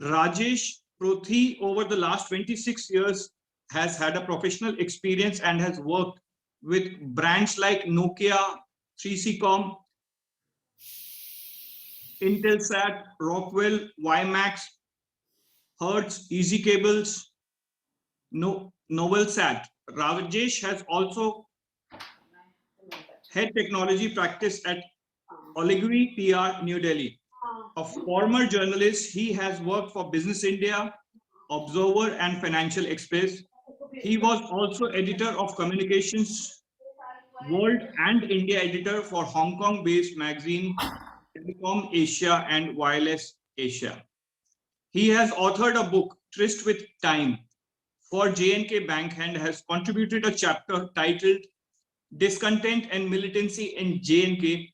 Rajesh Prothi, over the last 26 years, has had a professional experience and has worked with brands like Nokia, 3C.com, Intelsat, Rockwell, WiMAX, Hertz, Easy Cables, Novelsat. Rajesh has also head technology practice at Oligui PR, New Delhi. A former journalist, he has worked for Business India, Observer, and Financial Express. He was also editor of Communications World and India editor for Hong Kong-based magazine Telecom Asia and Wireless Asia. He has authored a book, Tryst with Time, for J&K Bank and has contributed a chapter titled Discontent and Militancy in J&K,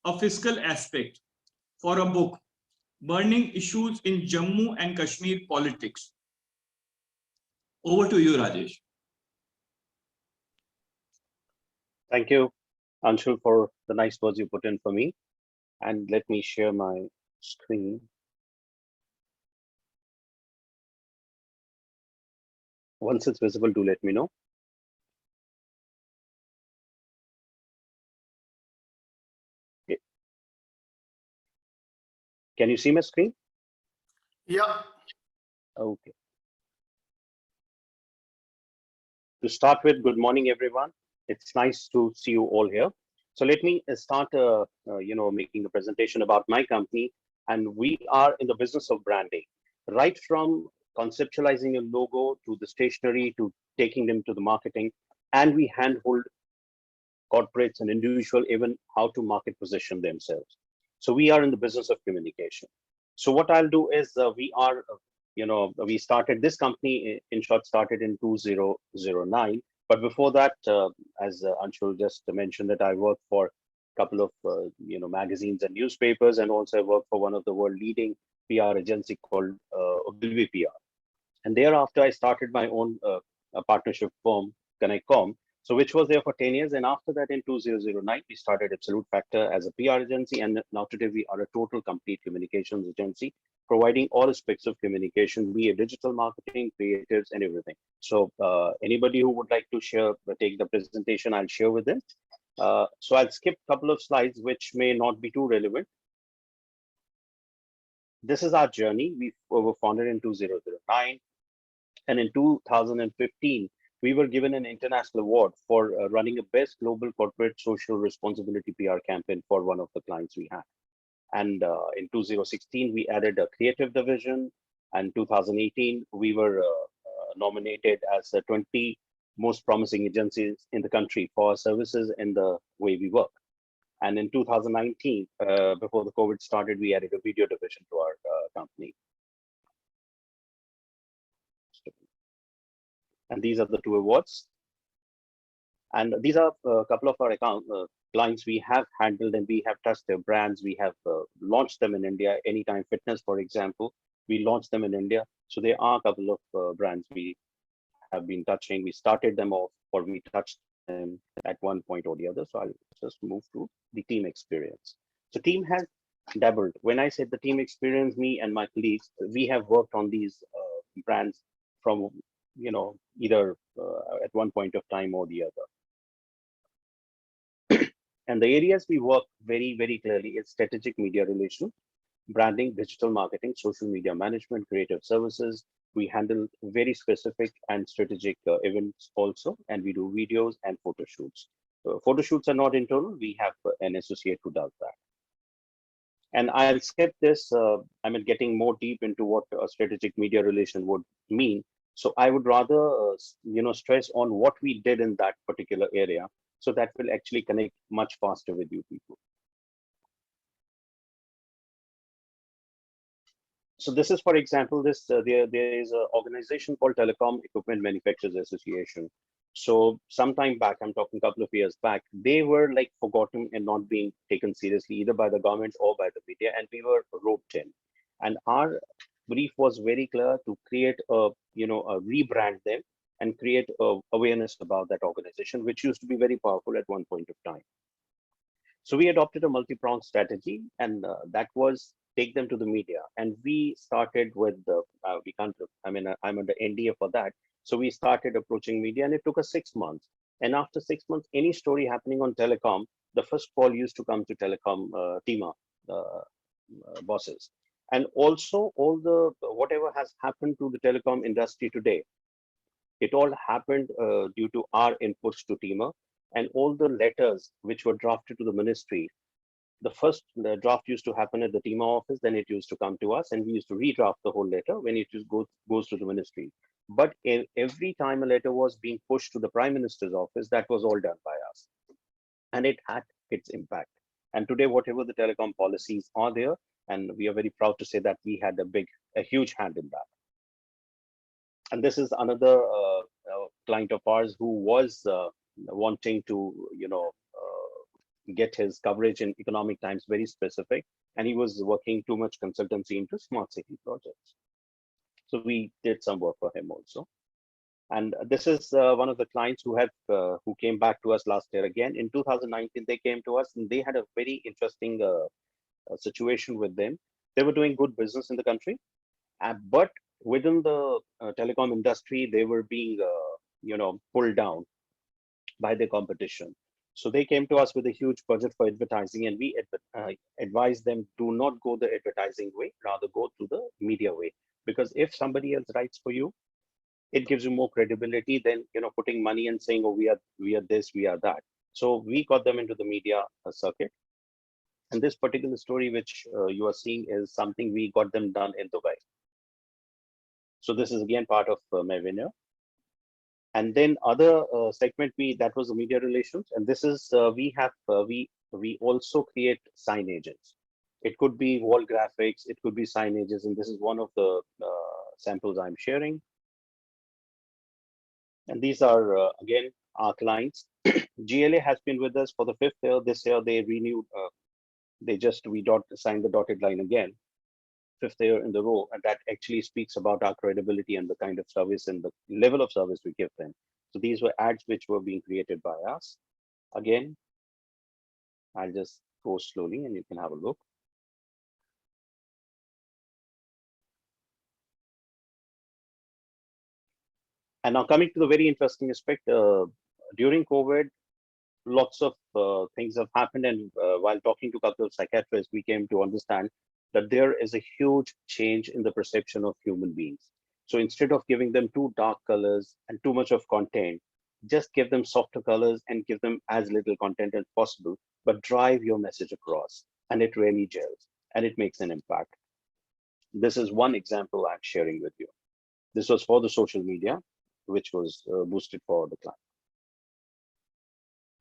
a Fiscal Aspect, for a book, Burning Issues in Jammu and Kashmir Politics. Over to you, Rajesh. Thank you, Anshul, for the nice words you put in for me. And let me share my screen. Once it's visible, do let me know. Okay. Can you see my screen? Yeah. Okay. To start with, good morning, everyone. It's nice to see you all here. So let me start, making a presentation about my company. And we are in the business of branding, right from conceptualizing a logo to the stationery to taking them to the marketing. And we handhold corporates and individuals even how to market position themselves. So we are in the business of communication. So what I'll do is we started this company, in short, started in 2009. But before that, as Anshul just mentioned, that I worked for a couple of magazines and newspapers, and also I worked for one of the world leading PR agency called Ogilvy PR. And thereafter, I started my own partnership firm, ConnectCom, so which was there for 10 years. And after that, in 2009, we started Absolute Factor as a PR agency. And now today we are a total complete communications agency, providing all aspects of communication, be it digital marketing, creatives, and everything. So anybody who would like to take the presentation, I'll share with them. So I'll skip a couple of slides, which may not be too relevant. This is our journey. We were founded in 2009. And in 2015, we were given an international award for running a best global corporate social responsibility PR campaign for one of the clients we had. And in 2016, we added a creative division. And 2018, we were nominated as the 20 most promising agencies in the country for our services and the way we work. And in 2019, before the COVID started, we added a video division to our company. And these are the two awards. And these are a couple of our clients we have handled, and we have touched their brands. We have launched them in India. Anytime Fitness, for example, we launched them in India. So there are a couple of brands we have been touching. We started them off, or we touched them at one point or the other. So I'll just move to the team experience. So team has doubled. When I said the team experience, me and my colleagues, we have worked on these brands from either at one point of time or the other. And the areas we work very, very clearly is strategic media relations, branding, digital marketing, social media management, creative services. We handle very specific and strategic events also, and we do videos and photo shoots. Photo shoots are not internal. We have an associate who does that. And I'll skip this. Getting more deep into what a strategic media relation would mean. So I would rather, stress on what we did in that particular area, so that will actually connect much faster with you people. So this is, for example, there is an organization called Telecom Equipment Manufacturers Association. So sometime back, I'm talking a couple of years back, they were like forgotten and not being taken seriously either by the government or by the media, and we were roped in. And our brief was very clear to create a rebrand them and create awareness about that organization, which used to be very powerful at one point of time. So we adopted a multi-pronged strategy, and that was take them to the media. And we started with the, we can't, I mean, I'm under NDA for that. So we started approaching media and it took us 6 months. And after 6 months, any story happening on telecom, the first call used to come to telecom TIMA bosses. And also all the, whatever has happened to the telecom industry today, it all happened due to our inputs to TIMA, and all the letters which were drafted to the ministry. The draft used to happen at the TIMA office, then it used to come to us, and we used to redraft the whole letter when it goes to the ministry. But every time a letter was being pushed to the Prime Minister's office, that was all done by us, and it had its impact. And today, whatever the telecom policies are there, and we are very proud to say that we had a huge hand in that. And this is another client of ours who was wanting to, get his coverage in Economic Times very specific, and he was working too much consultancy into smart city projects. So we did some work for him also. And this is one of the clients who came back to us last year again. In 2019, they came to us and they had a very interesting situation with them. They were doing good business in the country, but within the telecom industry, they were being, pulled down by the competition. So they came to us with a huge budget for advertising, and we advised them, do not go the advertising way, rather go to the media way. Because if somebody else writes for you, it gives you more credibility than putting money and saying, oh, we are this, we are that. So we got them into the media circuit. And this particular story which you are seeing is something we got them done in Dubai. So this is again part of my venue. And then other segment that was the media relations, and this is we also create signages. It could be wall graphics, it could be signages, and this is one of the samples I'm sharing. And these are again our clients. GLA has been with us for the 5th year. This year they renewed. We signed the dotted line again. 5th year in the row, and that actually speaks about our credibility and the kind of service and the level of service we give them. So these were ads which were being created by us. Again, I'll just go slowly and you can have a look. And now coming to the very interesting aspect, during COVID, lots of things have happened, and while talking to a couple of psychiatrists, we came to understand that there is a huge change in the perception of human beings. So instead of giving them too dark colors and too much of content, just give them softer colors and give them as little content as possible, but drive your message across, and it really gels and it makes an impact. This is one example I'm sharing with you. This was for the social media, which was boosted for the client.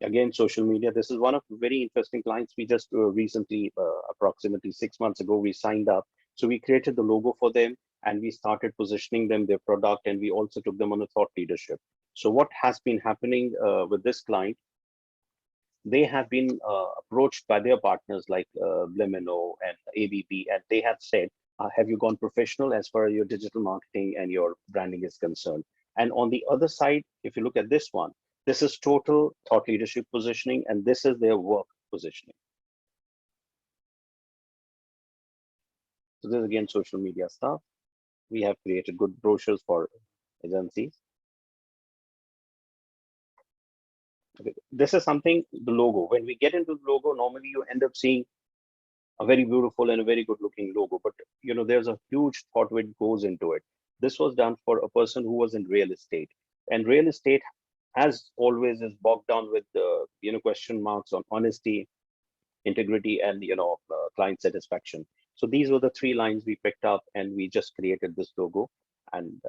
Again, social media, this is one of the very interesting clients. We just recently, approximately 6 months ago, we signed up. So we created the logo for them and we started positioning them, their product, and we also took them on a thought leadership. So what has been happening with this client, they have been approached by their partners like Blemino and ABB, and they have said, have you gone professional as far as your digital marketing and your branding is concerned? And on the other side, if you look at this one, this is total thought leadership positioning, and this is their work positioning. So this is again social media stuff. We have created good brochures for agencies. Okay. This is something, the logo. When we get into the logo, normally you end up seeing a very beautiful and a very good looking logo, but there's a huge thought which goes into it. This was done for a person who was in real estate, and real estate, as always, is bogged down with question marks on honesty, integrity, and client satisfaction. So these were the 3 lines we picked up, and we just created this logo. And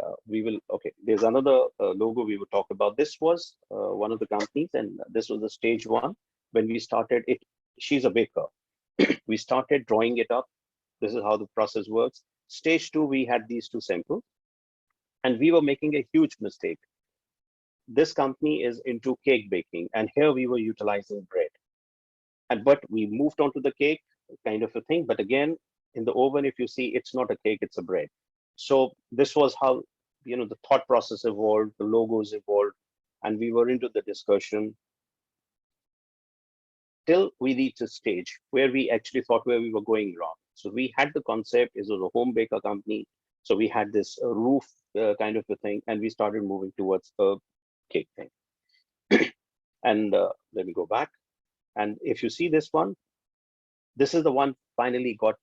there's another logo we will talk about. This was one of the companies, and this was the stage 1 when we started it. She's a baker. We started drawing it up. This is how the process works. Stage 2, we had these 2 samples, and we were making a huge mistake. This company is into cake baking, and here we were utilizing bread. But we moved on to the cake kind of a thing. But again, in the oven, if you see, it's not a cake, it's a bread. So this was how the thought process evolved, the logos evolved, and we were into the discussion till we reached a stage where we actually thought where we were going wrong. So we had the concept, it was a home baker company. So we had this roof kind of a thing, and we started moving towards a cake thing. And let me go back. And if you see this one, this is the one finally got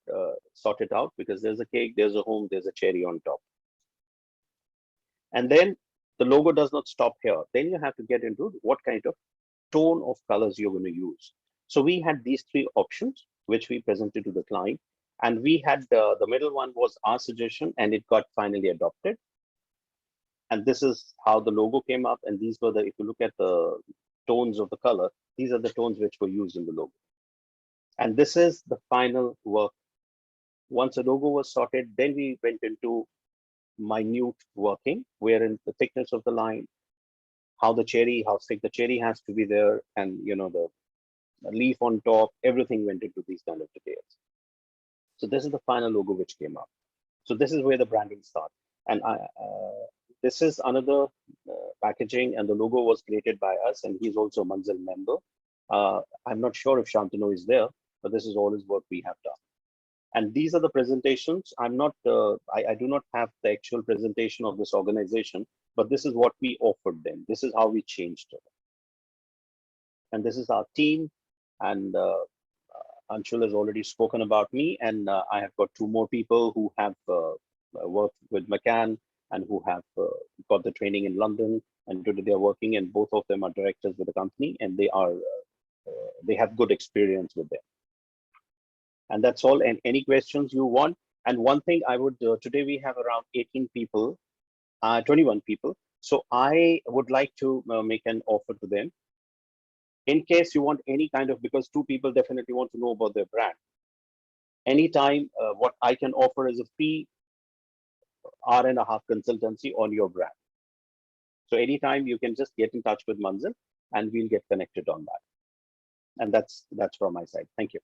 sorted out, because there's a cake, there's a home, there's a cherry on top. And then the logo does not stop here. Then you have to get into what kind of tone of colors you're going to use. So we had these three options, which we presented to the client. And we had the middle one was our suggestion, and it got finally adopted. And this is how the logo came up. And these were the, if you look at the tones of the color, these are the tones which were used in the logo. And this is the final work. Once the logo was sorted, then we went into minute working, wherein the thickness of the line, how the cherry, how thick the cherry has to be there, and the leaf on top, everything went into these kind of details. So this is the final logo which came up. So this is where the branding starts. And this is another packaging, and the logo was created by us, and he's also a Manzil member. I'm not sure if Shantanu is there, but this is all his work we have done. And these are the presentations. I'm not, I do not have the actual presentation of this organization, but this is what we offered them. This is how we changed it. And this is our team. And Anshul has already spoken about me. And I have got two more people who have worked with McCann and who have got the training in London. And today they're working, and both of them are directors with the company, and they are, they have good experience with them. And that's all. And any questions you want. And one thing I would, today we have around 18 people, 21 people. So I would like to make an offer to them. In case you want any kind of, because two people definitely want to know about their brand. Anytime, what I can offer is a free hour-and-a-half consultancy on your brand. So anytime you can just get in touch with Manzil, and we'll get connected on that. And that's from my side. Thank you.